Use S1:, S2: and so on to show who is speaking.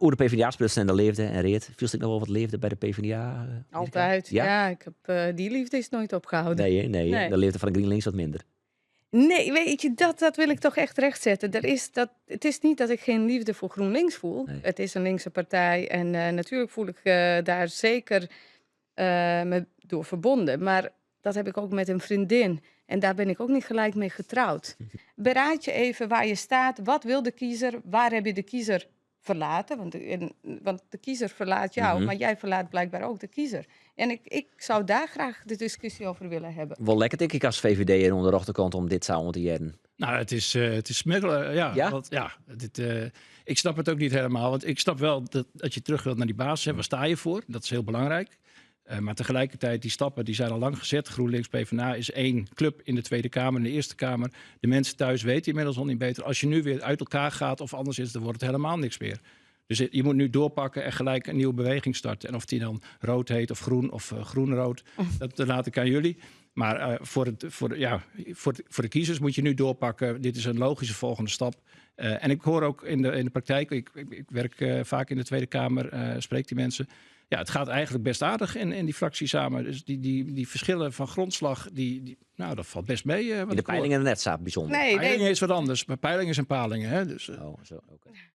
S1: Over de PvdA-splitsen en de leefde en reed. Viel ik nog wel wat leefde bij de PvdA?
S2: Altijd.
S1: Ja?
S2: Ja, ik heb die liefde is nooit opgehouden.
S1: Nee, hè? Nee, hè?
S2: Nee.
S1: De leefde van GroenLinks wat minder.
S2: Nee, weet je, dat wil ik toch echt rechtzetten. Het is niet dat ik geen liefde voor GroenLinks voel.
S1: Nee.
S2: Het is een linkse partij en natuurlijk voel ik daar zeker me door verbonden. Maar dat heb ik ook met een vriendin. En daar ben ik ook niet gelijk mee getrouwd. Beraad je even waar je staat. Wat wil de kiezer? Waar heb je de kiezer verlaten? Want de kiezer verlaat jou,
S1: Mhm.
S2: maar jij verlaat blijkbaar ook de kiezer. En ik zou daar graag de discussie over willen hebben.
S1: Wel lekker, denk ik, als VVD onder de achterkant om dit samen te jaren.
S3: Nou, het is smiddelen, ja.
S1: Ja?
S3: Want, ja ik snap het ook niet helemaal. Want ik snap wel dat je terug wilt naar die basis. Hè. Waar sta je voor? Dat is heel belangrijk. Maar tegelijkertijd, die stappen die zijn al lang gezet. GroenLinks, PvdA is één club in de Tweede Kamer, in de Eerste Kamer. De mensen thuis weten inmiddels al niet beter. Als je nu weer uit elkaar gaat of anders is, dan wordt het helemaal niks meer. Dus je moet nu doorpakken en gelijk een nieuwe beweging starten. En of die dan rood heet of groen of groen-rood, dat laat ik aan jullie. Maar voor de kiezers moet je nu doorpakken. Dit is een logische volgende stap. En ik hoor ook in de praktijk, ik werk vaak in de Tweede Kamer, spreek die mensen. Ja, het gaat eigenlijk best aardig in die fractie samen. Dus die verschillen van grondslag, nou, dat valt best mee.
S1: In de peilingen net zo bijzonder.
S2: Nee,
S3: Peilingen is wat anders. Maar peilingen zijn palingen. Hè? Dus,
S1: Oh, zo, oké.